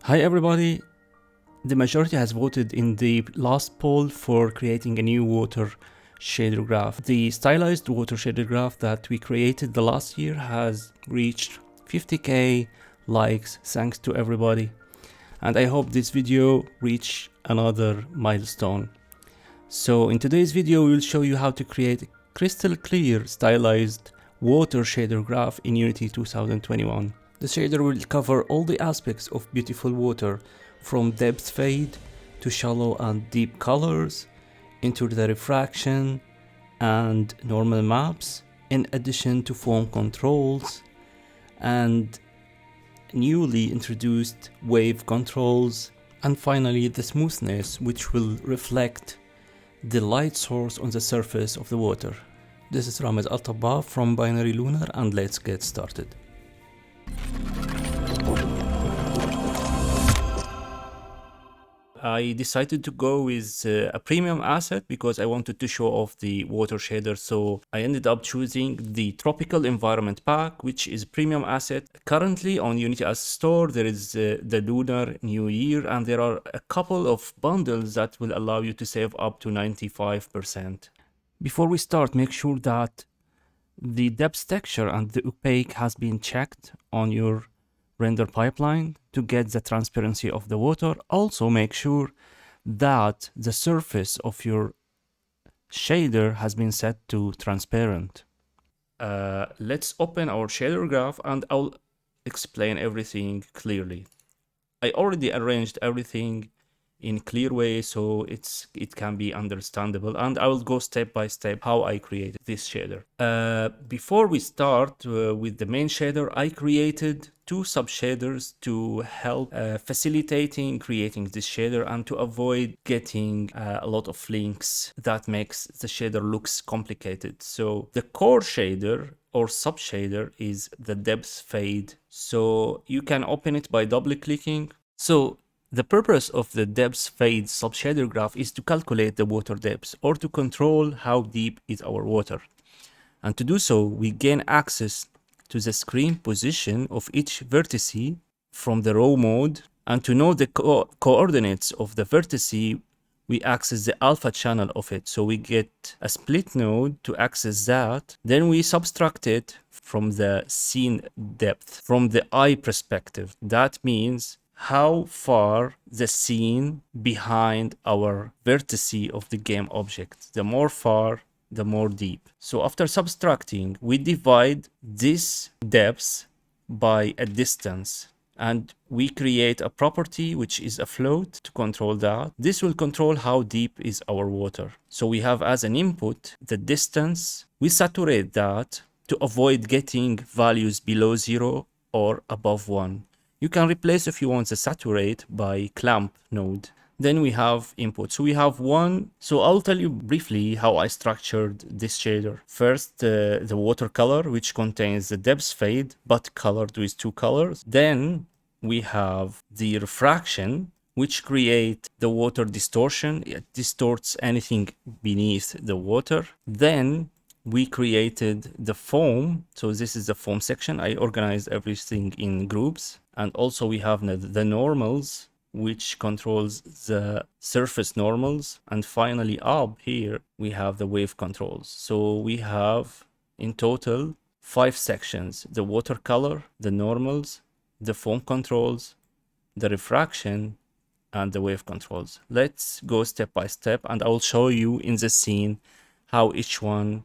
Hi everybody, the majority has voted in the last poll for creating a new water shader graph. The stylized water shader graph that we created the last year has reached 50k likes, thanks to everybody. And I hope this video reach another milestone. So in today's video, we will show you how to create a crystal clear stylized water shader graph in Unity 2021. The shader will cover all the aspects of beautiful water, from depth fade to shallow and deep colors, into the refraction and normal maps, in addition to foam controls and newly introduced wave controls, and finally the smoothness, which will reflect the light source on the surface of the water. This is Ramez Al-Tabba from Binary Lunar, and let's get started. I decided to go with a premium asset because I wanted to show off the water shader, so I ended up choosing the Tropical Environment Pack, which is a premium asset. Currently on Unity as Store, there is the Lunar New Year, and there are a couple of bundles that will allow you to save up to 95%. Before we start, make sure that the depth texture and the opaque has been checked on your render pipeline to get the transparency of the water. Also make sure that the surface of your shader has been set to transparent. Let's open our shader graph and I'll explain everything clearly. I already arranged everything in clear way so it can be understandable, and I will go step by step how I created this shader. Before we start with the main shader, I created two sub shaders to help facilitating creating this shader and to avoid getting a lot of links that makes the shader looks complicated. So the core shader or sub shader is the depth fade, so you can open it by double clicking. So the purpose of the depth fade subshader graph is to calculate the water depth, or to control how deep is our water. And to do so, we gain access to the screen position of each vertice from the raw mode. And to know the coordinates of the vertice, we access the alpha channel of it. So we get a split node to access that. Then we subtract it from the scene depth, from the eye perspective. That means how far the scene behind our vertice of the game object. The more far, the more deep. So after subtracting, we divide this depth by a distance, and we create a property which is a float to control that. This will control how deep is our water. So we have as an input the distance. We saturate that to avoid getting values below 0 or above 1. You can replace, if you want, the saturate by clamp node. Then we have input. So we have one. So I'll tell you briefly how I structured this shader. First, the watercolor, which contains the depth fade, but colored with two colors. Then we have the refraction, which create the water distortion. It distorts anything beneath the water. Then we created the foam. So this is the foam section. I organized everything in groups. And also we have the normals, which controls the surface normals. And finally up here, we have the wave controls. So we have in total 5 sections: the watercolor, the normals, the foam controls, the refraction, and the wave controls. Let's go step by step, and I will show you in the scene how each one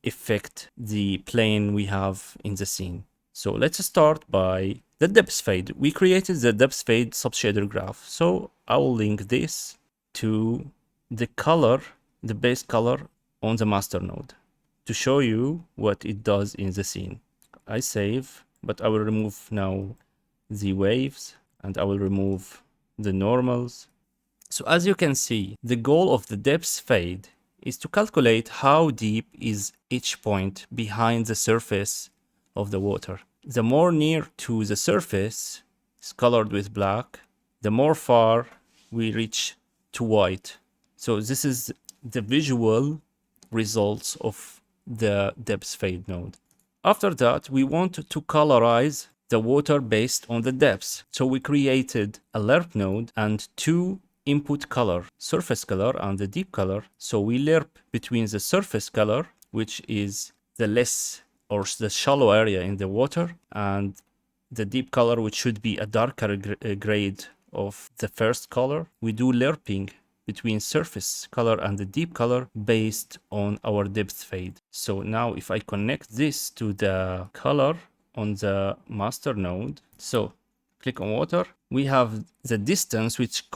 affect the plane we have in the scene. So let's start by the depth fade. We created the depth fade subshader graph. So I will link this to the color, the base color on the master node to show you what it does in the scene. I save, but I will remove now the waves, and I will remove the normals. So as you can see, the goal of the depth fade is to calculate how deep is each point behind the surface of the water. The more near to the surface is colored with black, the more far we reach to white. So this is the visual results of the depth fade node. After that, we want to colorize the water based on the depths. So we created a lerp node and two input color, surface color and the deep color. So we lerp between the surface color, which is the less or the shallow area in the water, and the deep color, which should be a darker grade of the first color. We do lerping between surface color and the deep color based on our depth fade. So now if I connect this to the color on the master node, so click on water, we have the distance which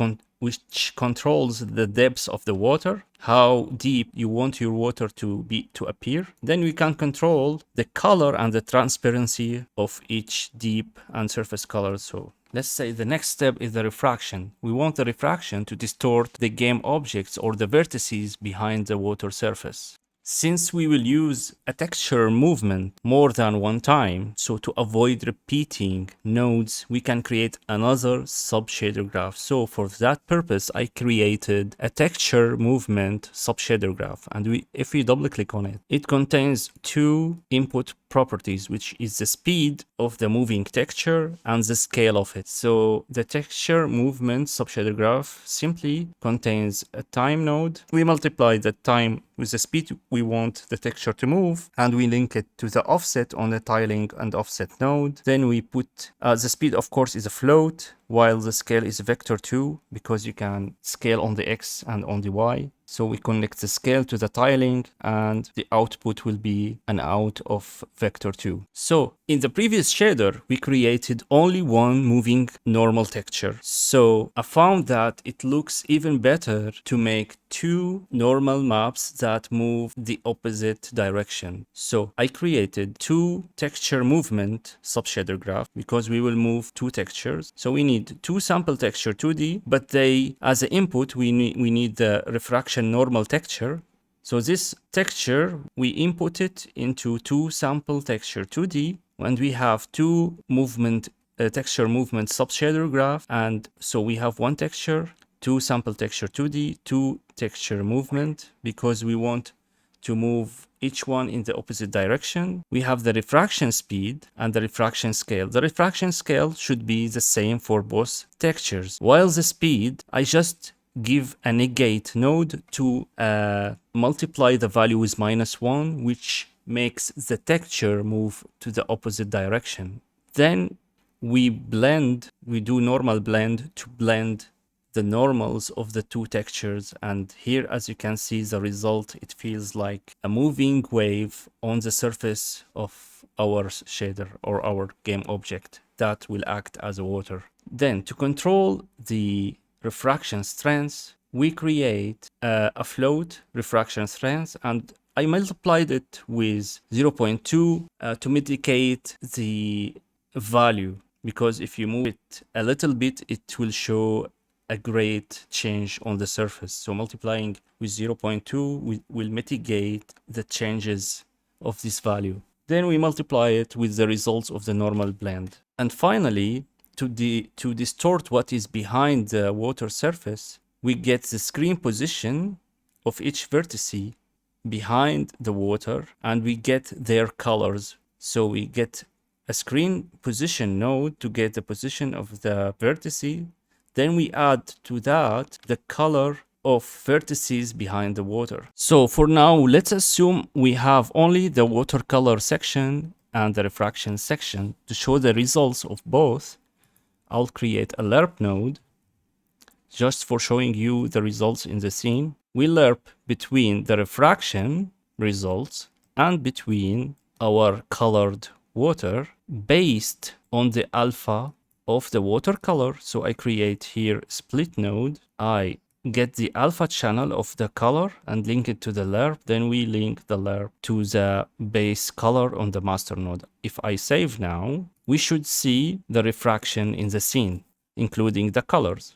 controls the depth of the water, how deep you want your water to appear. Then we can control the color and the transparency of each deep and surface color. So let's say the next step is the refraction. We want the refraction to distort the game objects or the vertices behind the water surface. Since we will use a texture movement more than one time, so to avoid repeating nodes, we can create another sub-shader graph. So for that purpose, I created a texture movement sub-shader graph. And if we double click on it, it contains two input properties, which is the speed of the moving texture and the scale of it. So the texture movement sub-shader graph simply contains a time node. We multiply the time with the speed we want the texture to move, and we link it to the offset on the tiling and offset node. Then we put the speed, of course, is a float, while the scale is vector 2, because you can scale on the X and on the Y. So we connect the scale to the tiling, and the output will be an out of vector 2. So in the previous shader, we created only one moving normal texture. So I found that it looks even better to make two normal maps that move the opposite direction. So I created two texture movement sub-shader graph because we will move two textures. So we need two sample texture 2D, but they, as an input, we need the refraction normal texture. So this texture, we input it into two sample texture 2D, and we have two movement texture movement sub-shader graph. And so we have one texture, two sample texture 2D, two texture movement, because we want to move each one in the opposite direction. We have the refraction speed and the refraction scale. The refraction scale should be the same for both textures, while the speed, I just give a negate node to multiply the value with -1, which makes the texture move to the opposite direction. Then we do normal blend to blend the normals of the two textures, and here, as you can see, the result, it feels like a moving wave on the surface of our shader or our game object that will act as water. Then to control the refraction strength, we create a float refraction strength, and I multiplied it with 0.2 to mitigate the value, because if you move it a little bit, it will show a great change on the surface. So multiplying with 0.2 will mitigate the changes of this value. Then we multiply it with the results of the normal blend. And finally, to distort what is behind the water surface, we get the screen position of each vertex behind the water, and we get their colors. So we get a screen position node to get the position of the vertex. Then we add to that the color of vertices behind the water. So for now, let's assume we have only the watercolor section and the refraction section. To show the results of both, I'll create a lerp node just for showing you the results in the scene. We lerp between the refraction results and between our colored water based on the alpha of the watercolor. So I create here split node. I get the alpha channel of the color and link it to the lerp. Then we link the lerp to the base color on the master node. If I save now, we should see the refraction in the scene, including the colors.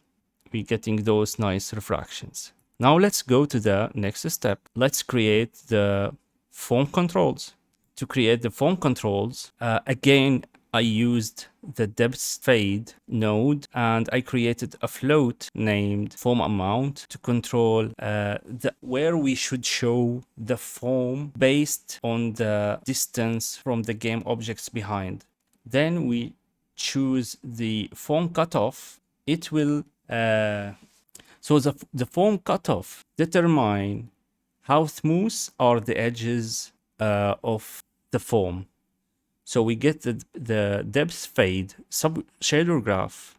We're getting those nice refractions. Now let's go to the next step. Let's create the foam controls. To create the foam controls, again, I used the depth fade node, and I created a float named foam amount to control where we should show the foam based on the distance from the game objects behind. Then we choose the foam cutoff, it will so the foam cutoff determine how smooth are the edges of the foam. So we get the depth fade sub shader graph.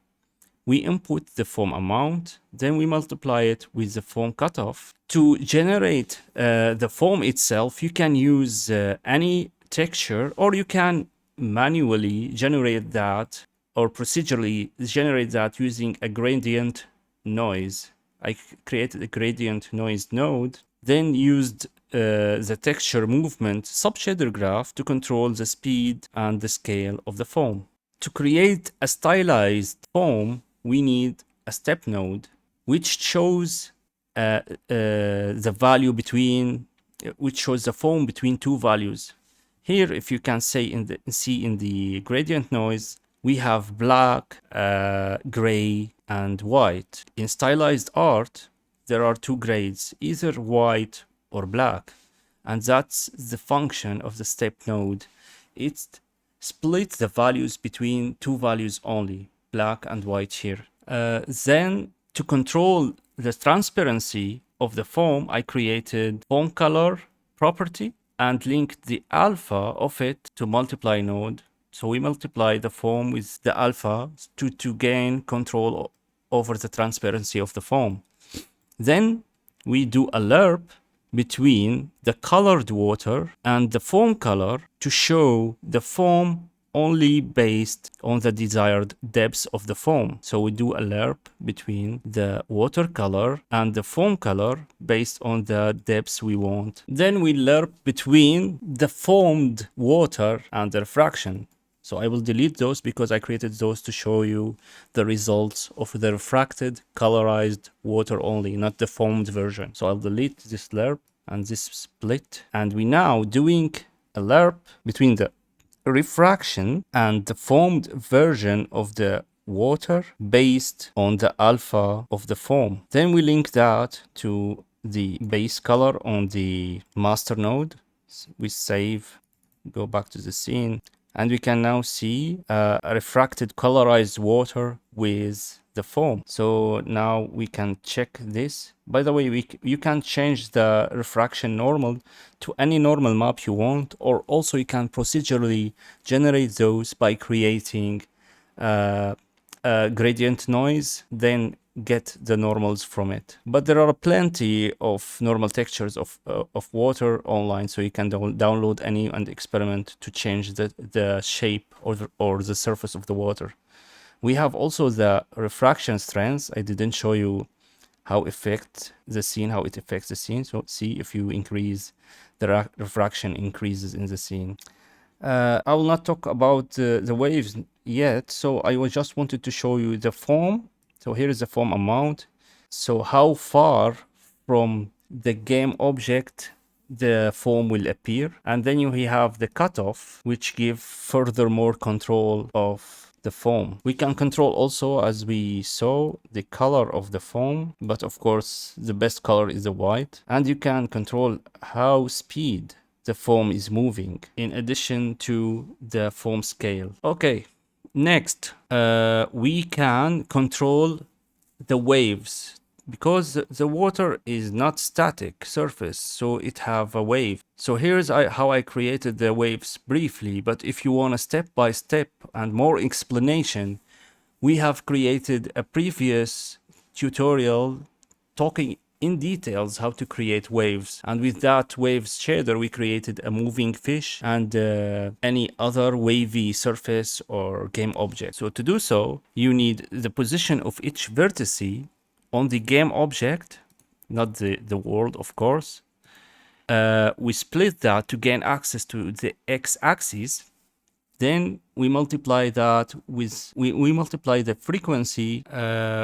We input the foam amount, then we multiply it with the foam cutoff. To generate the foam itself, you can use any texture, or you can manually generate that, or procedurally generate that using a gradient noise. I created a gradient noise node, then used the texture movement subshader graph to control the speed and the scale of the foam. To create a stylized foam, we need a step node which shows the value between, which shows the foam between two values. Here, if you can see in the gradient noise, we have black, gray, and white. In stylized art, there are two grades, either white or black, and that's the function of the step node. It splits the values between two values only, black and white here. Then to control the transparency of the foam, I created foam color property and linked the alpha of it to multiply node. So we multiply the foam with the alpha to gain control over the transparency of the foam. Then we do a lerp between the colored water and the foam color to show the foam only based on the desired depth of the foam. So we do a lerp between the water color and the foam color based on the depths we want. Then we lerp between the foamed water and the refraction. So I will delete those because I created those to show you the results of the refracted colorized water only, not the foamed version. So I'll delete this lerp and this split. And we now doing a lerp between the refraction and the foamed version of the water based on the alpha of the foam. Then we link that to the base color on the master node. We save, go back to the scene, and we can now see a refracted colorized water with the foam. So now we can check this. By the way, you can change the refraction normal to any normal map you want, or also you can procedurally generate those by creating a gradient noise, then get the normals from it. But there are plenty of normal textures of water online, so you can download any and experiment to change the shape or the surface of the water. We have also the refraction strengths. I didn't show you how it affects the scene. So see, if you increase the refraction increases in the scene. I will not talk about the waves yet. So I just wanted to show you the foam. So here is the foam amount. So how far from the game object the foam will appear. And then you have the cutoff, which give furthermore control of the foam. We can control also, as we saw, the color of the foam, but of course the best color is the white. And you can control how speed the foam is moving in addition to the foam scale. Okay, next we can control the waves, because the water is not static surface, so it have a wave. So here's how I created the waves briefly, but if you want a step-by-step and more explanation, we have created a previous tutorial talking in details how to create waves. And with that waves shader, we created a moving fish and any other wavy surface or game object. So to do so, you need the position of each vertex on the game object, not the world, of course. We split that to gain access to the x-axis. Then we multiply that with, we multiply the frequency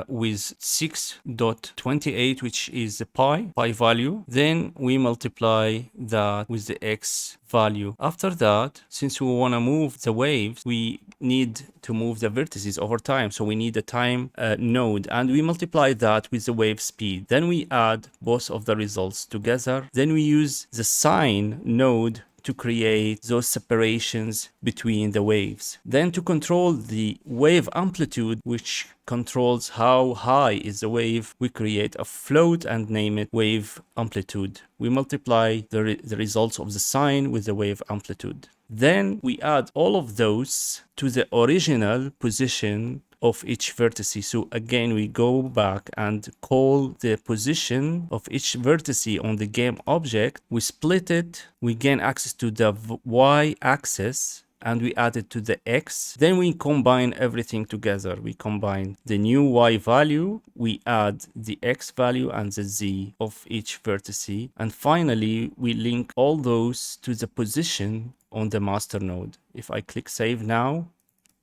with 6.28, which is the pi value. Then we multiply that with the x value. After that, since we want to move the waves, we need to move the vertices over time. So we need a time node, and we multiply that with the wave speed. Then we add both of the results together. Then we use the sine node to create those separations between the waves. Then to control the wave amplitude, which controls how high is the wave, we create a float and name it wave amplitude. We multiply the results of the sine with the wave amplitude. Then we add all of those to the original position of each vertex. So again, we go back and call the position of each vertex on the game object. We split it, we gain access to the y-axis, and we add it to the x. Then we combine everything together. We combine the new y value, we add the x value and the z of each vertex. And finally, we link all those to the position on the master node. If I click save now,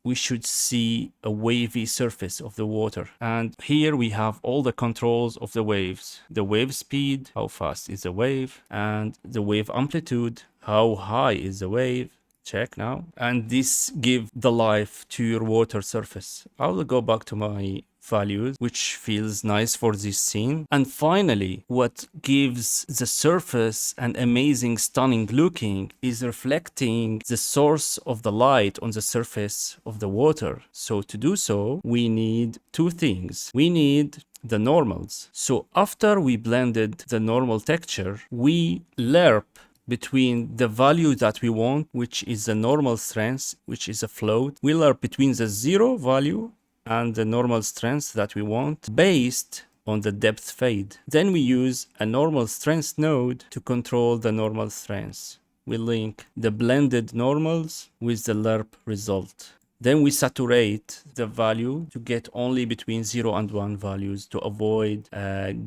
we should see a wavy surface of the water. And here we have all the controls of the waves. The wave speed, how fast is the wave, and the wave amplitude, how high is the wave. Check now. And this gives the life to your water surface. I will go back to my values, which feels nice for this scene. And finally, what gives the surface an amazing, stunning looking is reflecting the source of the light on the surface of the water. So to do so, we need two things. We need the normals. So after we blended the normal texture, we lerp between the value that we want, which is the normal strength, which is a float. We lerp between the 0 value and the normal strength that we want based on the depth fade. Then we use a normal strength node to control the normal strength. We link the blended normals with the lerp result. Then we saturate the value to get only between 0 and 1 values to avoid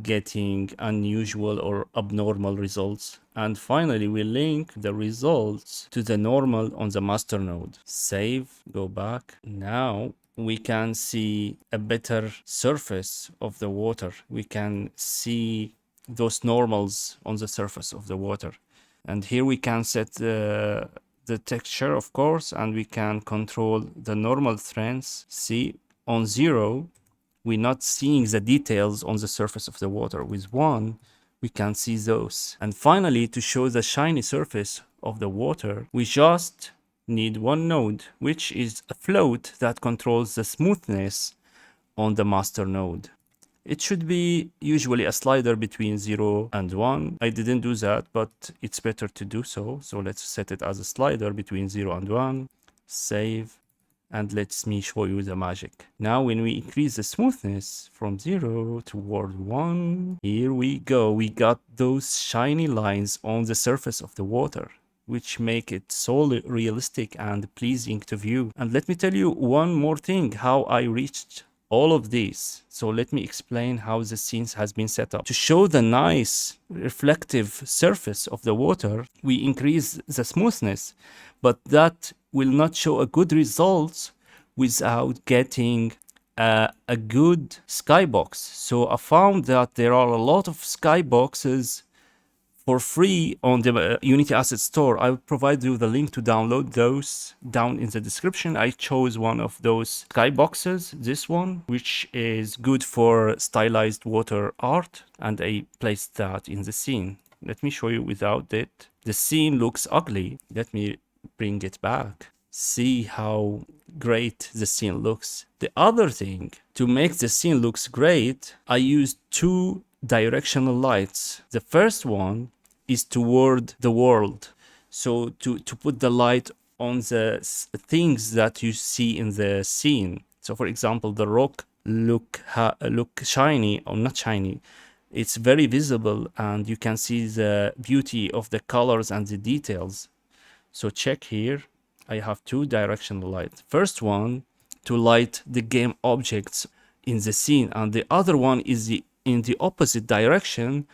getting unusual or abnormal results. And finally, we link the results to the normal on the master node. Save, go back. Now we can see a better surface of the water. We can see those normals on the surface of the water. And here we can set the texture, of course, and we can control the normal strengths. See, on 0, we're not seeing the details on the surface of the water. With 1, we can see those. And finally, to show the shiny surface of the water, we just need one node, which is a float that controls the smoothness on the master node. It should be usually a slider between 0 and 1. I didn't do that, but it's better to do so. So let's set it as a slider between 0 and 1. Save. And let me show you the magic. Now when we increase the smoothness from 0 toward 1, here we go. We got those shiny lines on the surface of the water, which make it so realistic and pleasing to view. And let me tell you one more thing, how I reached all of this. So let me explain how the scenes has been set up. To show the nice reflective surface of the water, we increase the smoothness, but that will not show a good results without getting a good skybox. So I found that there are a lot of skyboxes for free on the Unity Asset Store. I will provide you the link to download those down in the description. I chose one of those skyboxes, this one, which is good for stylized water art, and I placed that in the scene. Let me show you without it. The scene looks ugly. Let me bring it back. See how great the scene looks. The other thing, to make the scene looks great, I used 2 directional lights. The first one is toward the world. So to put the light on the things that you see in the scene. So for example, the rock look shiny or not shiny. It's very visible and you can see the beauty of the colors and the details. So check here. I have 2 directional lights. First one to light the game objects in the scene, and the other one is in the opposite direction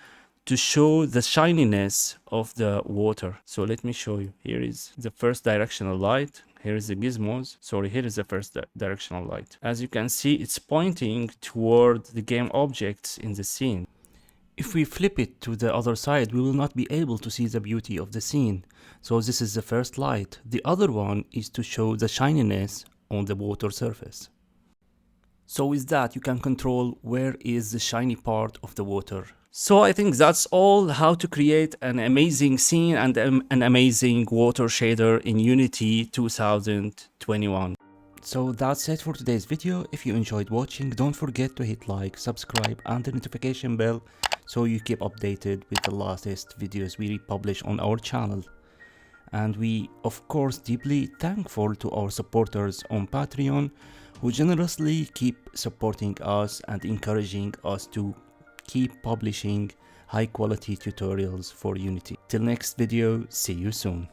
to show the shininess of the water. So let me show you. Here is the first directional light. Here is the gizmos. Sorry, here is the first directional light. As you can see, it's pointing toward the game objects in the scene. If we flip it to the other side, we will not be able to see the beauty of the scene. So this is the first light. The other one is to show the shininess on the water surface. So with that, you can control where is the shiny part of the water. So I think that's all how to create an amazing scene and an amazing water shader in Unity 2021. So that's it for today's video. If you enjoyed watching, don't forget to hit like, subscribe and the notification bell so you keep updated with the latest videos we republish on our channel. And we of course deeply thankful to our supporters on Patreon who generously keep supporting us and encouraging us to keep publishing high quality tutorials for Unity. Till next video, see you soon.